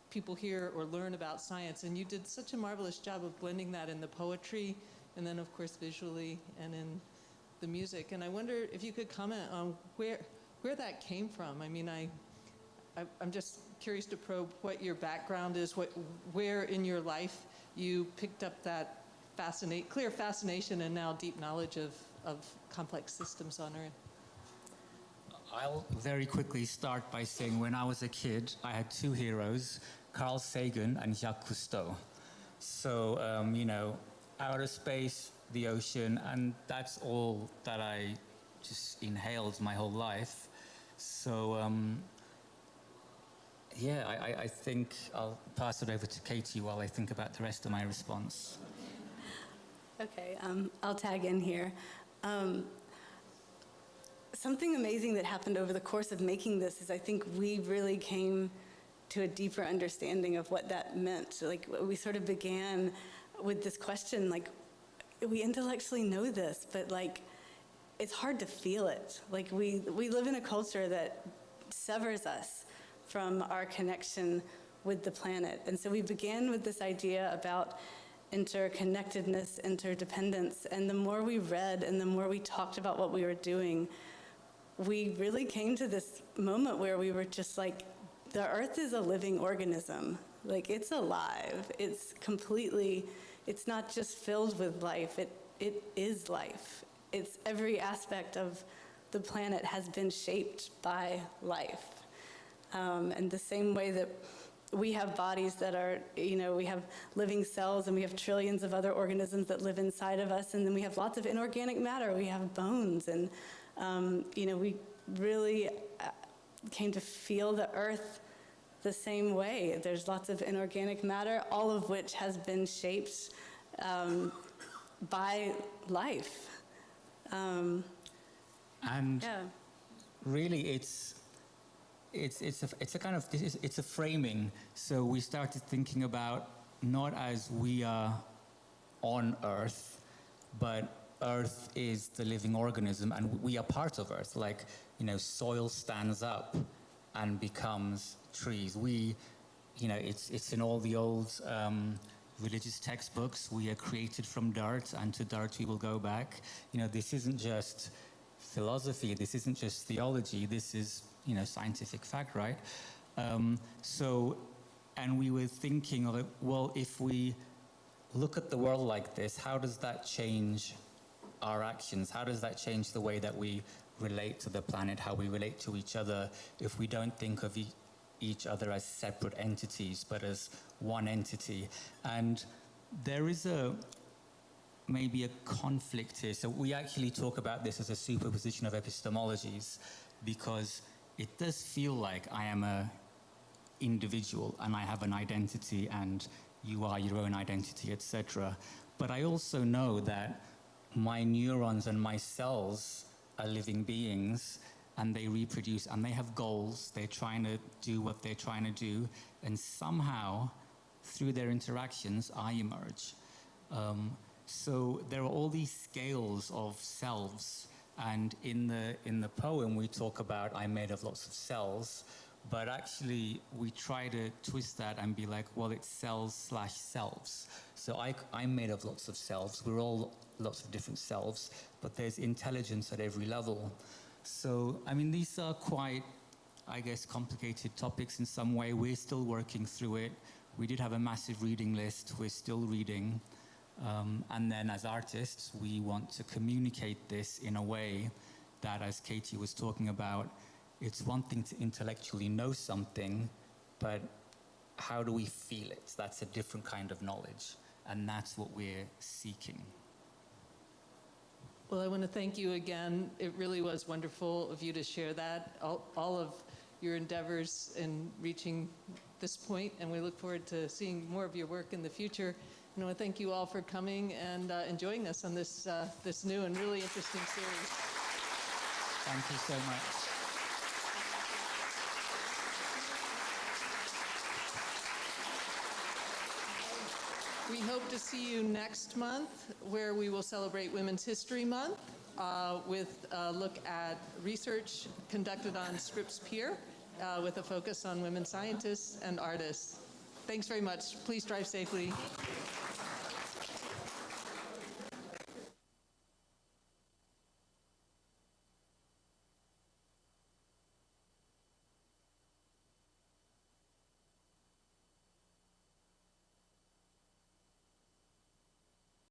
people hear or learn about science. And you did such a marvelous job of blending that in the poetry, and then of course visually and in the music. And I wonder if you could comment on where that came from. I mean, I'm just curious to probe what your background is, where in your life you picked up that clear fascination and now deep knowledge of complex systems on Earth. I'll very quickly start by saying when I was a kid, I had two heroes, Carl Sagan and Jacques Cousteau. So, you know, outer space, the ocean, and that's all that I just inhaled my whole life. So, yeah, I think I'll pass it over to Katie while I think about the rest of my response. Okay, I'll tag in here. Something amazing that happened over the course of making this is I think we really came to a deeper understanding of what that meant. Like, we sort of began with this question, like, we intellectually know this, but like, it's hard to feel it. Like, we live in a culture that severs us from our connection with the planet. And so we began with this idea about interconnectedness, interdependence, and the more we read and the more we talked about what we were doing, we really came to this moment where we were just like, the Earth is a living organism. Like, it's alive. It's completely, it's not just filled with life, it is life. It's every aspect of the planet has been shaped by life. And the same way that we have bodies that are, you know, we have living cells and we have trillions of other organisms that live inside of us, and then we have lots of inorganic matter, we have bones, and, you know, we really came to feel the Earth the same way. There's lots of inorganic matter, all of which has been shaped by life. And yeah. really, it's a kind of, it's a framing. So we started thinking about not as we are on Earth, but Earth is the living organism and we are part of Earth. Like, you know, soil stands up and becomes trees. We, you know, it's in all the old religious textbooks. We are created from dirt, and to dirt we will go back. You know, this isn't just philosophy, this isn't just theology, this is, you know, scientific fact, right? So, and we were thinking of it, well, if we look at the world like this, how does that change our actions? How does that change the way that we relate to the planet, how we relate to each other, if we don't think of each other as separate entities, but as one entity? And there is maybe a conflict here. So we actually talk about this as a superposition of epistemologies, because it does feel like I am an individual and I have an identity and you are your own identity, etc. But I also know that my neurons and my cells are living beings, and they reproduce and they have goals. They're trying to do what they're trying to do, and somehow through their interactions I emerge. So there are all these scales of selves, and in the poem we talk about I'm made of lots of cells, But actually, we try to twist that and be like, well, it's cells/selves. So I'm made of lots of selves. We're all lots of different selves, but there's intelligence at every level. So, I mean, these are quite, I guess, complicated topics in some way. We're still working through it. We did have a massive reading list. We're still reading. And then as artists, we want to communicate this in a way that, as Katie was talking about, it's one thing to intellectually know something, but how do we feel it? That's a different kind of knowledge, and that's what we're seeking. Well, I want to thank you again. It really was wonderful of you to share that, all of your endeavors in reaching this point, and we look forward to seeing more of your work in the future. And I want to thank you all for coming and enjoying us on this, this new and really interesting series. Thank you so much. We hope to see you next month, where we will celebrate Women's History Month with a look at research conducted on Scripps Pier with a focus on women scientists and artists. Thanks very much. Please drive safely.